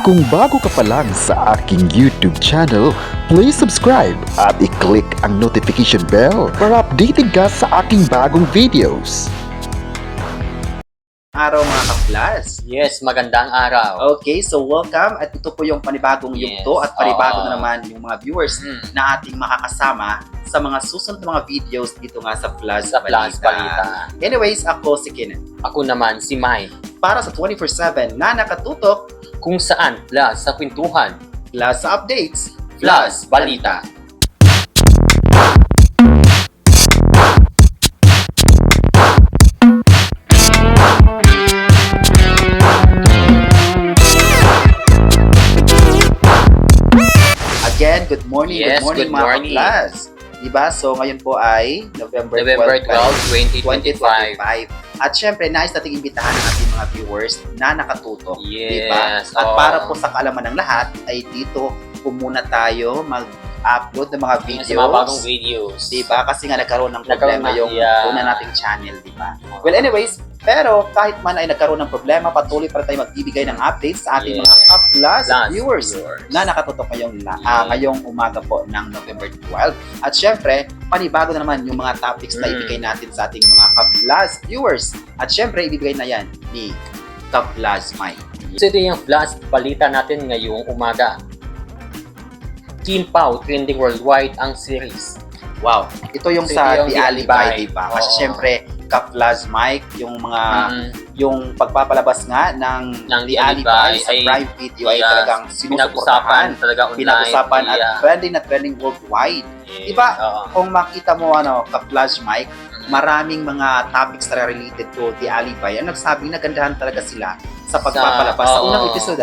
Kung bago ka pa lang sa aking YouTube channel, please subscribe at i-click ang notification bell para updated ka sa aking bagong videos. Araw mga ka-plus. Yes, magandang araw. Okay, so welcome at ito po yung panibagong yugto at panibago na naman yung mga viewers na ating makakasama sa mga susunod na mga videos dito nga sa Plus Balita. Anyways, ako si Kenneth. Ako naman si Mai. Para sa 24/7 na nakatutok, Kung saan plus sa kwentuhan, plus sa updates, plus balita. Again, good morning, Yes, good morning good mga morning. ka-plus. Diba? So ngayon po ay November 12, 2025. At syempre, nais nating imbitahan ang ating mga viewers na nakatutok. Yes, Diba? At oo. para po sa kaalaman ng lahat, ay dito po muna tayo mag-upload ng mga videos. Sa mga bagong videos. Diba? Kasi nga nagkaroon ng problema yung una nating channel, diba? Well, anyways, pero kahit man ay nagkaroon ng problema, patuloy pa rin tayo magbibigay ng updates sa ating mga ka-plus viewers na nakatutok ngayong umaga po ng November 12. At syempre, panibago na naman yung mga topics na ibigay natin sa ating mga ka-plus viewers. At syempre, ibibigay na yan ni ka-plus Mike. So ito yung plus balita natin ngayong umaga. Kim Pao trending worldwide ang series. Wow. Ito yung So, sa ito yung The The Alibay, Alibay. diba? Kasi Oo. syempre, ka-plus Mike, yung mga yung pagpapalabas nga ng The Alibay sa Prime Video ay talagang sinusuportahan, talaga online. pinag-usapan at trending worldwide. Diba? Kung makita mo ka-plus Mike, maraming mga topics na related to The Alibay ang nagsabing nagandahan talaga sila sa pagpapalabas. Sa unang episode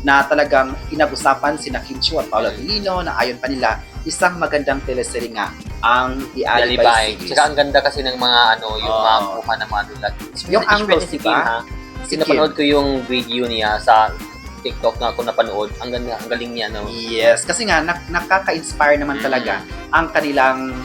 na talagang pinag-usapan sina Kim Chiu at Paolo Abilino na ayon pa nila isang magandang teleserye nga ang The Alibay series. Tsaka ang ganda kasi ng mga yung mga buka ng mga dulat. Yung angles, si diba? Kim, napanood ko yung video niya sa TikTok na ako napanood. Ang ganda, ang galing niya, no? Yes, kasi nga nakaka-inspire naman talaga ang kanilang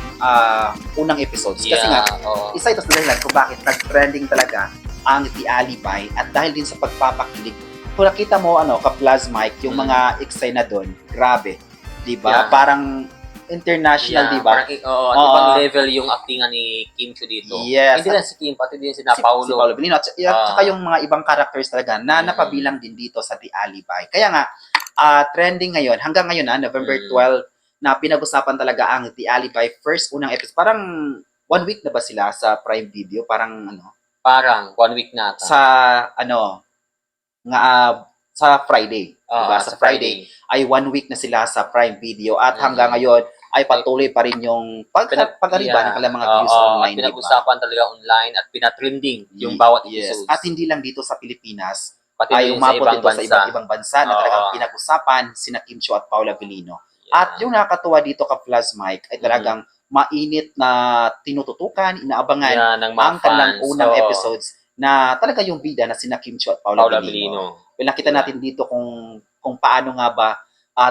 unang episodes. Kasi nga, isa ito sa dahilan kung bakit nag-trending talaga ang The Alibay at dahil din sa pagpapakilig. Kung nakita mo, ka-plus Mike, yung mga eksena doon, grabe. Diba? Parang international, diba? Ibang level yung actingan ni Kim Chiu dito. Yes. Hindi lang si Kim, pati din si Paolo. Si Paolo Abilino. At saka yung mga ibang characters talaga na napabilang din dito sa The Alibay. Kaya nga, trending ngayon, hanggang ngayon November 12, na pinag-usapan talaga ang The Alibay first unang episode. Parang 1 week na ba sila sa Prime Video? Parang Parang 1 week na ata. Sa Friday. Diba? Sa Friday ay 1 week na sila sa Prime Video at hanggang ngayon ay patuloy pa rin yung pag-ariba ng kanilang mga views online. Pinag-usapan talaga online at pinatrending yung bawat episodes. At hindi lang dito sa Pilipinas, pati ay umabot ito sa bansa. ibang bansa na talagang pinag-usapan sina Kim Chiu at Paolo Abilino. At yung nakakatuwa dito ka-plus Mike ay talagang mainit na tinututukan, inaabangan ang kanilang unang episodes na talaga yung bida na sina Kim Chiu at Paolo Abilino. Well, nakita natin dito kung paano nga ba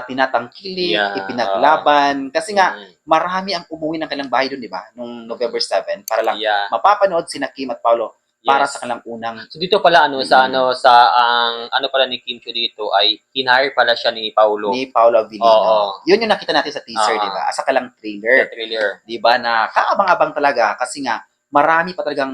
tinatangkilik, ipinaglaban. Kasi nga, marami ang umuwi ng kanilang bahay doon, di ba? Noong November 7, para lang mapapanood sina Kim at Paolo para sa kanilang unang... So dito pala, pala ni Kim Chiu dito ay hinire pala siya ni Paolo. Ni Paolo Abilino. Yun yung nakita natin sa teaser, di ba? Asa ka lang trailer. Di ba? Na kaabang-abang talaga kasi nga, marami pa talagang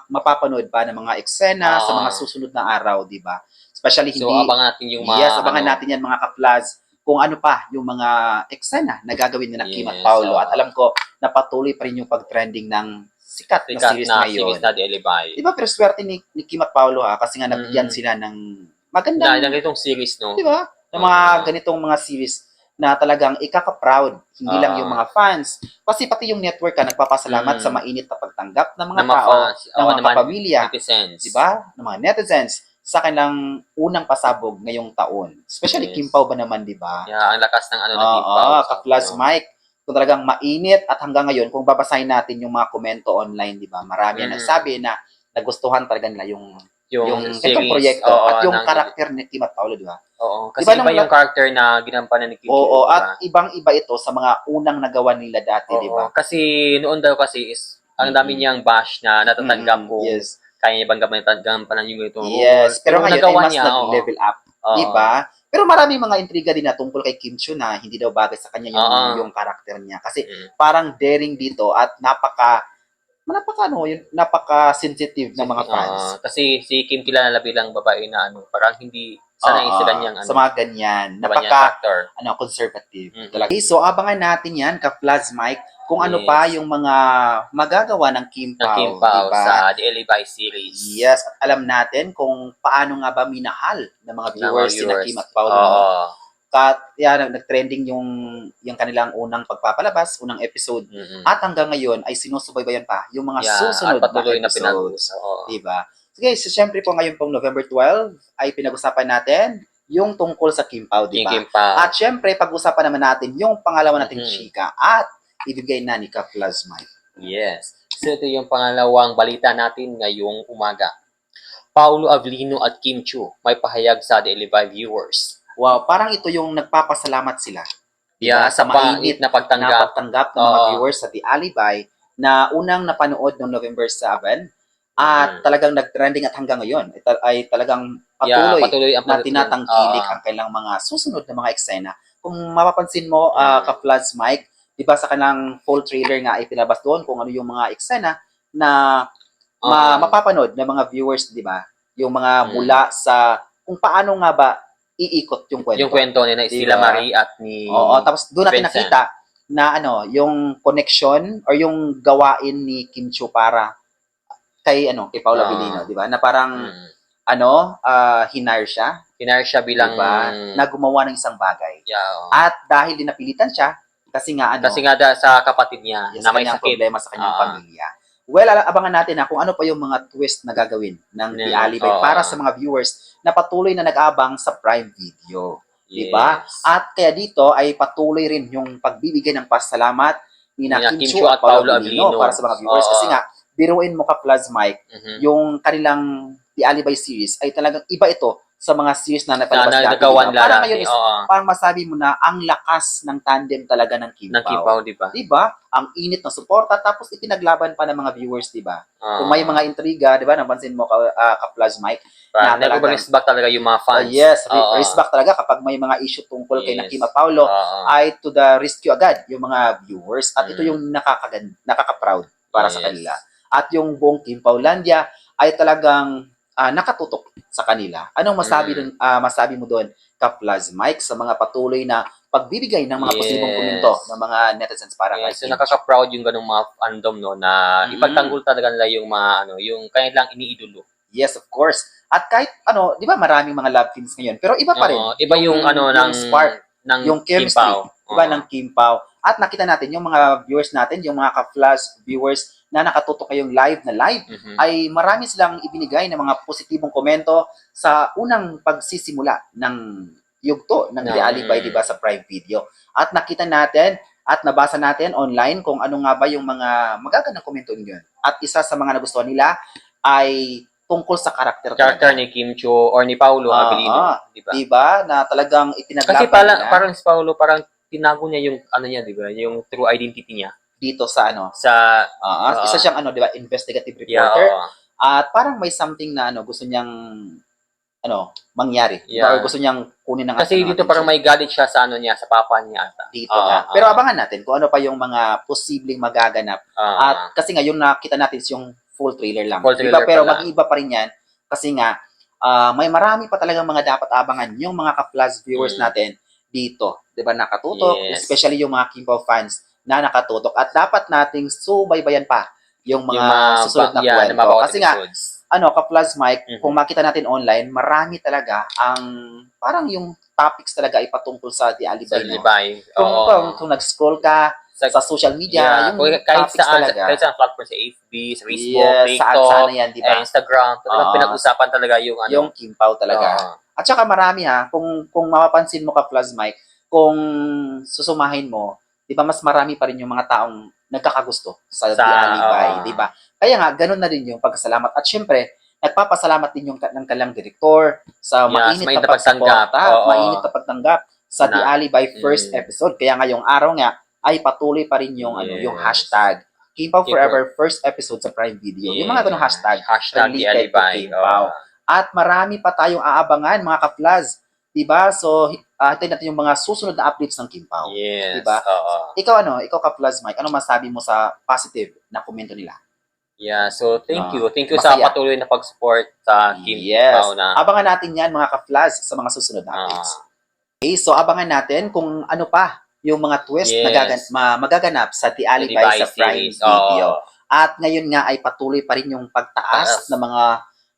mapapanood pa ng mga eksena sa mga susunod na araw, di ba? Especially hindi... So, abangan natin yung mga... Yes, abangan natin yan mga ka-plus kung ano pa yung mga eksena na gagawin ni Kim at Paolo. At alam ko na patuloy pa rin yung pag-trending ng sikat na series ngayon. Sikat na The Alibay. Diba, pero swerte ni Kim at Paolo kasi nga nabigyan sila ng magandang... ganitong series, no? Diba? Ng mga ganitong mga series na talagang ikaka-proud, hindi lang yung mga fans. Kasi pati yung network nagpapasalamat sa mainit na pagtanggap ng mga tao, ng mga kapamilya, diba? Ng mga netizens sa kanilang unang pasabog ngayong taon. Especially Kim Pao ba naman, diba? Ang lakas ng ng Kim Pao. Ka-plus Mike, kung talagang mainit at hanggang ngayon, kung babasahin natin yung mga komento online, diba? Marami ang nagsabi na nagustuhan talaga nila yung itong proyekto at yung karakter ni Kim at Paolo, di ba? Kasi diba iba yung karakter na ginampanan ni Kim. At ibang-iba ito sa mga unang nagawa nila dati, di ba? Kasi noon daw kasi is ang dami niyang bash na natatanggap ko. Kaya niya bang gampanan yung ito. Yes, pero ngayon ay mas nag-level up. Di ba? Pero maraming mga intriga din na tungkol kay Kim Chiu na hindi daw bagay sa kanya yung karakter niya. Kasi parang daring dito at napaka-sensitive ng mga fans. Kasi si Kim kilala bilang babae na parang hindi sanay sa kanyang sa mga ganyan. Conservative. Talaga. Okay, so abangan natin yan, ka-Plus Mike, kung ano pa yung mga magagawa ng Kim Pao, diba? Sa The Alibi series. Yes, at alam natin kung paano nga ba minahal ng mga viewers sina Kim at Paolo. Kaya nag-trending yung kanilang unang pagpapalabas, unang episode. At hanggang ngayon ay sinusubaybayan pa yung mga susunod na episodes. Diba? Sige, so syempre po ngayon pong November 12 ay pinag-usapan natin yung tungkol sa Kim Pao, diba? At syempre, pag-usapan naman natin yung pangalawa nating chika at ibigay na ni ka-Plus Mike. Yes. So ito yung pangalawang balita natin ngayong umaga. Paolo Avellino at Kim Chiu may pahayag sa The Alibi viewers. Wow, parang ito yung nagpapasalamat sila. Yeah, sa mainit na pagtanggap ng mga viewers sa The Alibi na unang napanood noong November 7 at talagang nag-trending at hanggang ngayon ay talagang patuloy na tinatangkilik ang kailang mga susunod na mga eksena. Kung mapapansin mo, ka-Plus Mike, diba sa kanang full trailer nga ay pinabas doon kung ano yung mga eksena na mapapanood ng mga viewers, diba? Yung mga mula sa kung paano nga ba iikot yung kwento. Yung kwento ni Stella Marie at ni tapos doon natin nakita na yung connection or yung gawain ni Kim Chiu para kay Paolo Avellino, diba? Na parang hinire siya bilang na gumawa ng isang bagay. At dahil dinapilitan siya kasi nga sa kapatid niya na may problema sa kanyang pamilya. Well, abangan natin kung ano pa yung mga twist na gagawin ng The Alibi para sa mga viewers na patuloy na nag-abang sa Prime Video. Diba? At kaya dito ay patuloy rin yung pagbibigay ng pasalamat ni Kim Chiu at Paolo Avellino para sa mga viewers. Kasi nga, biruin mo ka-Plus Mike, yung kanilang The Alibi series ay talagang iba ito sa mga series na napalabas dati. Parang ngayon parang masabi mo na ang lakas ng tandem talaga ng Kim Pao. Diba? Ang init ng suporta tapos ipinaglaban pa ng mga viewers, diba? Kung may mga intriga, diba? Napansin mo ka-Plus Mike. Nag-respect talaga yung mga fans. Yes, respect talaga kapag may mga issue tungkol kay Kim at Paolo ay to the rescue agad yung mga viewers at ito yung nakaka-proud para sa kanila. At yung buong Kim Paulandia ay talagang nakatutok sa kanila. Anong masabi mo doon, ka-Plus Mike, sa mga patuloy na pagbibigay ng mga positibong komento ng mga netizens para kay Kim? So nakaka-proud yung ganung mga fandom na ipagtanggol talaga nila yung mga yung kanilang iniidolo. Yes, of course. At kahit di ba maraming mga love teams ngayon, pero iba pa rin. Iba yung ng spark ng yung chemistry, iba ng Kim Pao. At nakita natin yung mga viewers natin, yung mga ka-Plus viewers na nakatutok kayong live ay marami silang ibinigay ng mga positibong komento sa unang pagsisimula ng yugto ng The Alibi, diba, sa Prime Video. At nakita natin at nabasa natin online kung ano nga ba yung mga magagandang komento niyon. At isa sa mga nagustuhan nila ay tungkol sa karakter ni Kim Chiu or ni Paolo Avellino, diba? Na talagang ipinaglaban kasi parang si Paolo parang tinago niya yung niya, diba? Yung true identity niya dito sa isa siyang diba, investigative reporter. At parang may something na gusto niyang mangyari. Or gusto niyang kunin ng kasi dito parang may galit siya sa niya, sa papa niya ata. Dito nga. Pero abangan natin kung ano pa yung mga posibleng magaganap. At kasi nga yung nakita natin yung full trailer lang. Diba? Pero mag-iiba pa rin yan kasi nga may marami pa talagang mga dapat abangan yung mga ka-Plus viewers natin dito. Diba? Nakatutok, especially yung mga Kim Pao fans na nakatutok. At dapat nating subaybayan pa yung mga susunod na kwento. Kasi nga, ka-Plus Mike, kung makita natin online, marami talaga ang parang yung topics talaga ay patungkol sa The Alibi. Kung nag-scroll ka sa social media, yung kahit topics talaga. Kahit saan platform, sa FB, sa Facebook, TikTok, saan yan, diba? Instagram, talagang pinag-usapan talaga yung Kim Pao talaga. At saka marami kung mapapansin mo ka-Plus Mike, kung susumahin mo, diba mas marami pa rin yung mga taong nagkakagusto sa The Alibi, diba? Kaya nga, ganun na rin yung pagkasalamat. At syempre, nagpapasalamat din yung ng kanilang direktor sa mainit na pagsuporta, mainit na pagtanggap sa The Alibi first episode. Kaya ngayong araw nga, ay patuloy pa rin yung yung hashtag Kim Pao Forever first episode sa Prime Video. Yung mga ganung hashtag The Alibi. At marami pa tayong aabangan, mga ka-Plus, Diba? So, hintayin natin yung mga susunod na updates ng Kim Pao. Yes. Diba? Oo. Ikaw ka Plus Mike, ano masabi mo sa positive na komento nila? Yeah, so thank you. Thank you masaya. sa patuloy na pag-support sa Kim Yes. Pao na. Abangan natin yan mga ka-Flaz sa mga susunod na updates. Okay, so abangan natin kung ano pa yung mga twist na magaganap sa The Alibi sa Prime Video. At ngayon nga ay patuloy pa rin yung pagtaas ng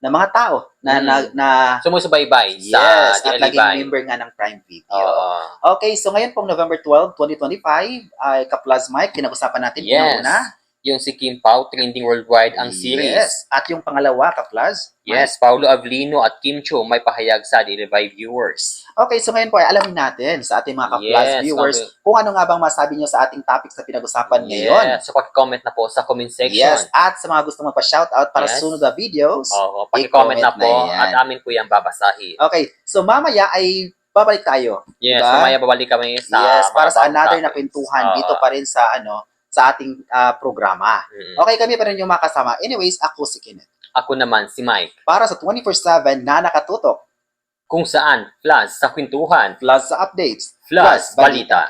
mga tao na sumusubaybay yes, sa at The naging Alibi. member nga ng Prime Video. Okay, so ngayon pong November 12, 2025 ay ka-Plus Mike, kinag-usapan natin una yung si Kim Pao, trending worldwide ang series. Yes, at yung pangalawa ka-Plus Yes, Paulo Avellino at Kim Chiu may pahayag sa The Alibi viewers. Okay, so ngayon po ay alamin natin sa ating mga ka-Plus viewers kung ano nga bang masabi nyo sa ating topics na pinag-usapan ngayon. So pag-comment na po sa comment section. Yes, at sa mga gusto magpa-shoutout para sa sunod na videos, pag-comment na po at amin po yung babasahin. Okay, so mamaya ay babalik tayo. Yes, mamaya babalik kami sa para sa another na kwentuhan dito pa rin sa sa ating programa. Okay, kami pa rin yung makasama. Anyways, ako si Kenneth. Ako naman si Mike. Para sa 24/7 na nakatutok. Kung saan, Flaz sa kwentuhan, Flaz sa updates, Flaz balita.